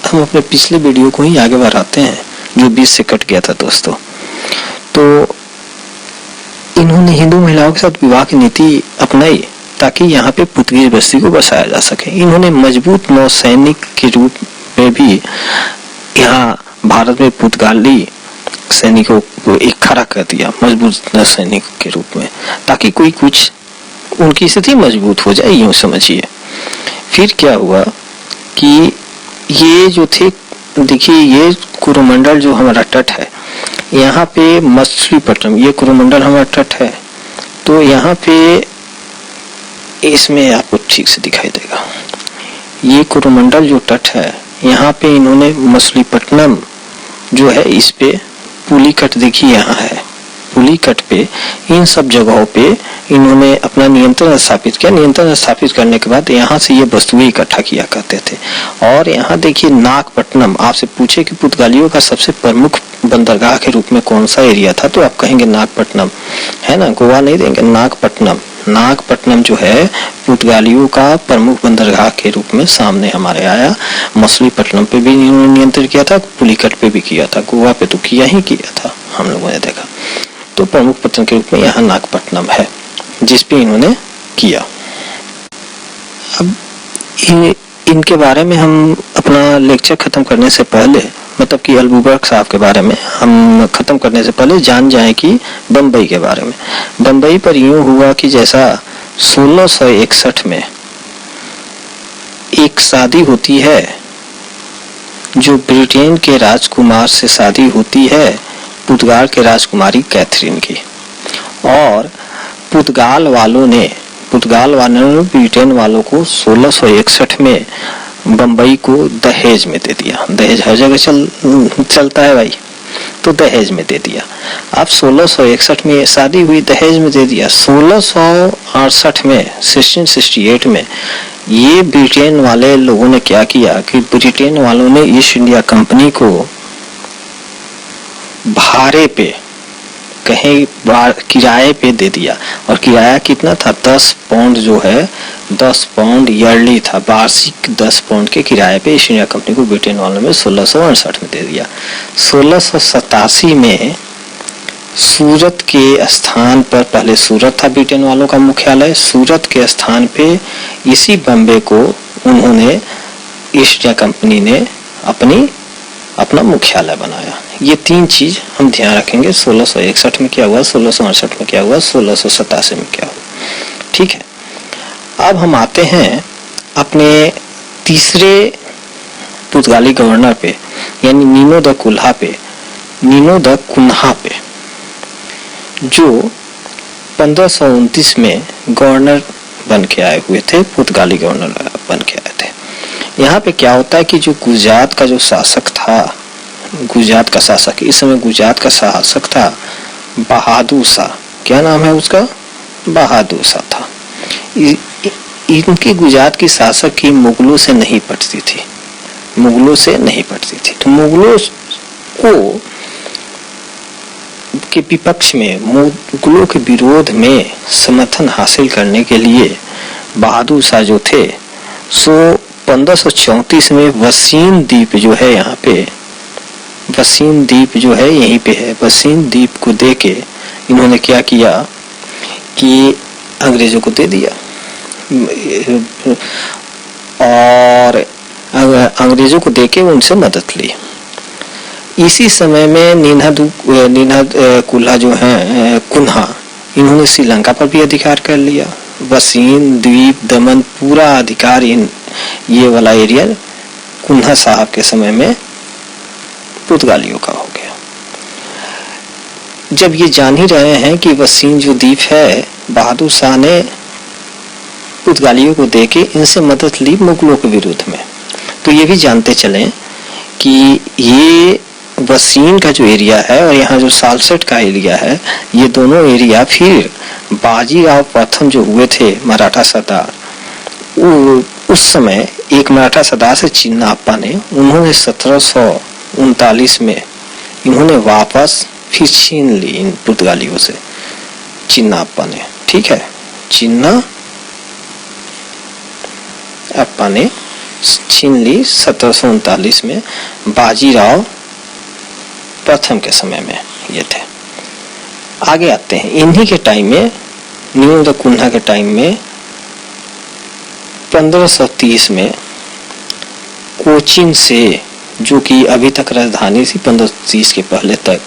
हम अपने पिछले वीडियो को ही आगे बढ़ाते हैं जो बीच से कट गया था दोस्तों। तो इन्होंने हिंदू महिलाओं के साथ विवाह की नीति अपनाई ताकि यहाँ पे पुर्तगाली बस्ती को बसाया जा सके। इन्होंने मजबूत नौसैनिक के रूप में भी यहाँ भारत में पुर्तगाली सैनिकों को एक खड़ा कर दिया, मजबूत नौसैनिक के रूप में, ताकि कोई कुछ उनकी स्थिति मजबूत हो जाए, यूं समझिए। फिर क्या हुआ कि ये जो थे, देखिए ये कोरोमंडल जो हमारा तट है, यहाँ पे मछलीपट्टनम, ये कोरोमंडल हमारा तट है, तो यहाँ पे इसमें आपको ठीक से दिखाई देगा, ये कोरोमंडल जो तट है, यहाँ पे इन्होंने मछलीपट्टनम जो है इस पे पुलिकट, देखिए यहाँ है पुलिकट पे, इन सब जगहों पे इन्होंने अपना नियंत्रण स्थापित किया। नियंत्रण स्थापित करने के बाद यहाँ से ये वस्तुएं इकट्ठा किया करते थे। और यहाँ देखिए नागपट्टनम, आपसे पूछे कि पुर्तगालियों का सबसे प्रमुख बंदरगाह के रूप में कौन सा एरिया था, तो आप कहेंगे नागपट्टनम, है ना, गोवा नहीं देंगे, नागपट्टनम। नागपट्टनम जो है पुर्तगालियों का प्रमुख बंदरगाह के रूप में सामने हमारे आया। मछलीपट्टनम पे भी इन्होंने नियंत्रण किया था, पुलिकट पे भी किया था, गोवा पे तो किया ही किया था, हम लोगों ने देखा। तो प्रमुख पत्तन के रूप में यहाँ नागपट्टनम है जिस पे इन्होंने किया। अब इनके बारे में हम अपना लेक्चर खत्म करने से पहले, मतलब कि अलबुकर्क साहब के बारे में हम खत्म करने से पहले जान जाएं कि बम्बई के बारे में। बम्बई पर यूं हुआ कि जैसा 1661 में एक शादी होती है, जो ब्रिटेन के राजकुमार से शादी होती है, पुर्तगाल के राजकुमारी कैथरीन की, और पुर्तगाल वालों ने ब्रिटेन वालों को 1661 में बम्बई को दहेज में दे दिया। दहेज हर जगह चलता है भाई, तो दहेज में दे दिया। अब 1661 में शादी हुई, दहेज में दे दिया। 1668 में 1668 में ये ब्रिटेन वाले लोगों ने क्या किया कि ब्रिटेन वालों ने ईस्ट इंडिया कंपनी को भाड़े पे, कहीं किराए पे दे दिया। और किराया कितना था, 10 पाउंड जो है, 10 पाउंड ईयरली था, वार्षिक 10 पाउंड के किराए पे ईस्ट इंडिया कंपनी को ब्रिटेन वालों ने 1668 में दे दिया। 1687 में सूरत के स्थान पर, पहले सूरत था ब्रिटेन वालों का मुख्यालय, सूरत के स्थान पे इसी बम्बे को उन्होंने, ईस्ट इंडिया कंपनी ने अपना मुख्यालय बनाया। ये 3 चीज हम ध्यान रखेंगे। 1661 में क्या हुआ, 1668 में क्या हुआ, 1687 में क्या हुआ, ठीक है। अब हम आते हैं अपने तीसरे पुर्तगाली गवर्नर पे, यानी नीनो द कुन्हा पे, जो 1529 में गवर्नर बन के आए हुए थे, पुर्तगाली गवर्नर बन के आए थे। यहाँ पे क्या होता है कि जो गुजरात का जो शासक था, गुजरात का शासक, इस समय गुजरात का शासक था बहादुर शाह, क्या नाम है उसका, बहादुर शाह था। इनकी गुजरात की शासक की मुगलों से नहीं पटती थी, तो मुगलों को के विपक्ष में, मुगलों के विरोध में समर्थन हासिल करने के लिए बहादुर शाह जो थे, 1534 में वसीम द्वीप जो है, यहाँ पे वसीम द्वीप जो है यहीं पे है, वसीम द्वीप को देके इन्होंने क्या किया कि अंग्रेजों को दे दिया, और अंग्रेजों को देके उनसे मदद ली। इसी समय में कुन्हा, इन्होंने श्रीलंका पर भी अधिकार कर लिया। वसीम द्वीप, दमन, पूरा अधिकार ये वाला एरिया कुन्हा साहब के समय में पुर्तगालियों का हो गया। जब ये जान ही रहे हैं कि वसीम जो द्वीप है, बहादुर शाह ने पुर्तगालियों को देके इनसे मदद ली मुगलों के विरुद्ध में, तो ये भी जानते चलें कि ये वसीम का जो एरिया है और यहाँ जो सालसेट का एरिया है, ये दोनों एरिया फिर बाजीराव प्रथम जो हुए थे मराठा सरदार, उस समय एक मराठा सरदार से चिन्नाप्पा ने, उन्होंने 1739 में इन्होंने वापस फिर छीन ली इन पुर्तगालियों से, चिन्नाप्पा ने, ठीक है, चिन्नाप्पा ने छीन ली 1739 में बाजीराव प्रथम के समय में ये थे। आगे आते हैं, इन्हीं के टाइम में न्यू कुन्हा के टाइम में 1530 में कोचीन से, जो कि अभी तक राजधानी थी 1530 के पहले तक,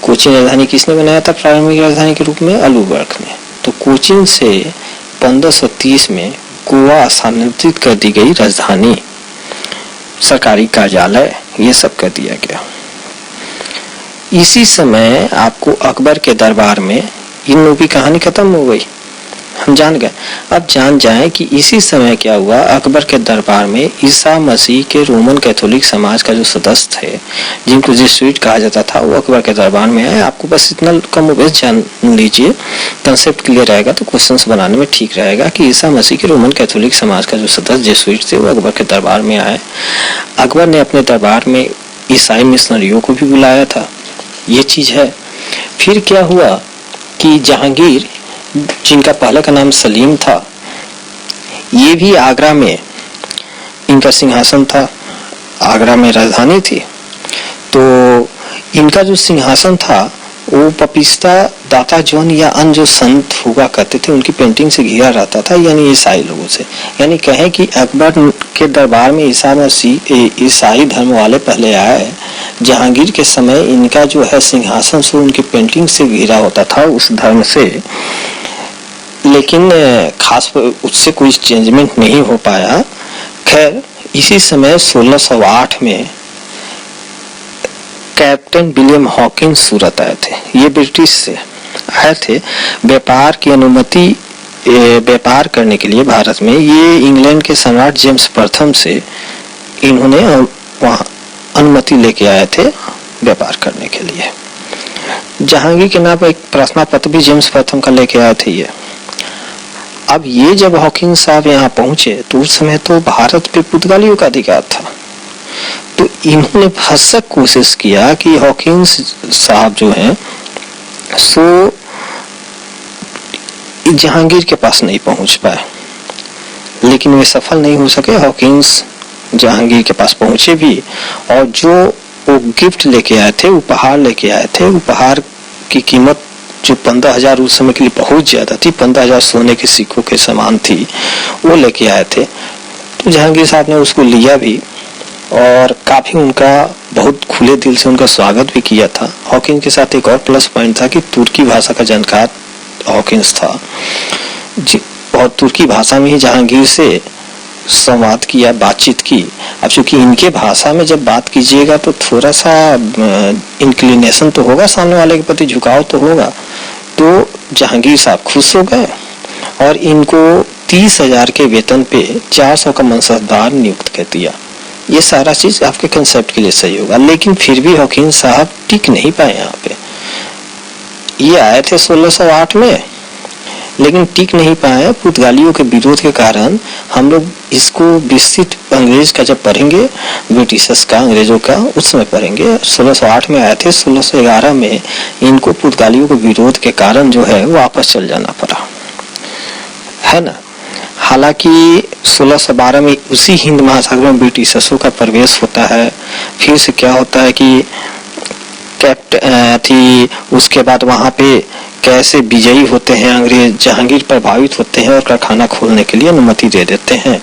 कोचीन राजधानी किसने बनाया था प्रारंभिक राजधानी के रूप में? अलूबर्ग ने। तो कोचीन से 1530 में गोवा स्थानांतरित कर दी गई राजधानी, सरकारी कार्यालय, ये सब कर दिया गया। इसी समय आपको अकबर के दरबार में इन लोगों की कहानी खत्म हो गई, हम जान गए। अब जान जाएं कि इसी समय क्या हुआ, अकबर के दरबार में ईसा मसीह के रोमन कैथोलिक समाज का जो सदस्य थे, जिनको जेसुइट कहा जाता था, वो अकबर के दरबार में आए। आपको बस इतना कम बेस जान लीजिए, कंसेप्ट क्लियर रहेगा तो क्वेश्चंस बनाने में ठीक रहेगा कि ईसा मसीह के रोमन कैथोलिक समाज का जो सदस्य जेसुइट थे, वो अकबर के दरबार में आए। अकबर ने अपने दरबार में ईसाई मिशनरियों को भी बुलाया था, ये चीज है। फिर क्या हुआ कि जहांगीर, जिनका पहले का नाम सलीम था, ये भी आगरा में, इनका सिंहासन था, आगरा में राजधानी थी। तो इनका जो सिंहासन था वो पपिस्ता, दाता जॉन या अन्य जो संत हुआ करते थे उनकी पेंटिंग से घिरा रहता था, यानी ईसाई लोगों से। यानी कहें कि अकबर के दरबार में ईसाई धर्म वाले पहले आए। जहांगीर के समय इनका जो है सिंहासन से उनकी पेंटिंग से घिरा होता था उस धर्म से, लेकिन खास उससे कोई चेंजमेंट नहीं हो पाया। खैर, इसी समय 1608 में कैप्टन विलियम हॉकिंस सूरत आए थे। ये ब्रिटिश से आए थे व्यापार की अनुमति, व्यापार करने के लिए भारत में। ये इंग्लैंड के सम्राट जेम्स प्रथम से इन्होंने वहाँ अनुमति लेके आए थे व्यापार करने के लिए। जहांगीर के नाम पर एक प्रार्थना पत्र भी जेम्स प्रथम का लेके आए थे ये। अब ये जब हॉकिंस साहब यहाँ पहुंचे तो उस समय तो भारत पे पुर्तगालियों का अधिकार था। तो इन्होंने भरसक कोशिश किया कि हॉकिंस साहब जो हैं सो जहांगीर के पास नहीं पहुंच पाए, लेकिन वे सफल नहीं हो सके। हॉकिंस जहांगीर के पास पहुंचे भी, और जो वो गिफ्ट लेके आए थे, उपहार लेके आए थे, उपहार की कीमत जो 15,000 उस समय के लिए बहुत ज्यादा थी, 15,000 सोने के सिक्कों के समान थी, वो लेके आए थे। तो जहांगीर साहब ने उसको लिया भी और काफी उनका बहुत खुले दिल से उनका स्वागत भी किया था। हॉकिंस के साथ एक और प्लस पॉइंट था कि तुर्की भाषा का जानकार हॉकिंस था और तुर्की भाषा में ही जहांगीर से संवाद किया, बातचीत की। अब चूंकि इनके भाषा में जब बात कीजिएगा तो थोड़ा सा इंक्लिनेशन तो होगा, सामने वाले के प्रति झुकाव तो होगा। तो जहांगीर साहब खुश हो गए और इनको 30,000 के वेतन पे 400 का मनसबदार नियुक्त कर दिया। ये सारा चीज आपके कंसेप्ट के लिए सही होगा, लेकिन फिर भी हॉकिंस साहब टिक नहीं पाए यहाँ पे। ये आए थे 1608 में, लेकिन टिक नहीं पाए पुर्तगालियों के विरोध के कारण। हम लोग इसको विस्तृत अंग्रेज का जब पढ़ेंगे, ब्रिटिशर्स का, अंग्रेजों का, उस समय पढ़ेंगे। 1608 में आए थे, 1611 में इनको पुर्तगालियों के विरोध के कारण जो है वापस चल जाना पड़ा, है ना। हालांकि 1612 में उसी हिंद महासागर में ब्रिटिशर्सों का प्रवेश होता है। फिर से क्या होता है कि थी, उसके बाद वहां पे कैसे विजयी होते हैं अंग्रेज, जहांगीर प्रभावित होते हैं और कारखाना खोलने के लिए अनुमति दे देते हैं।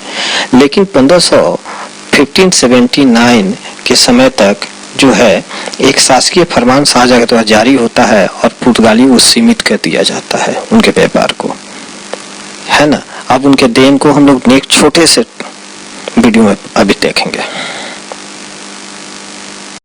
लेकिन 1579 के समय तक जो है एक शासकीय फरमान शाहजहां के द्वारा जारी होता है और पुर्तगालियों को सीमित कर दिया जाता है उनके व्यापार को, है ना। अब उनके देन को हम लोग एक छोटे से वीडियो में अभी देखेंगे।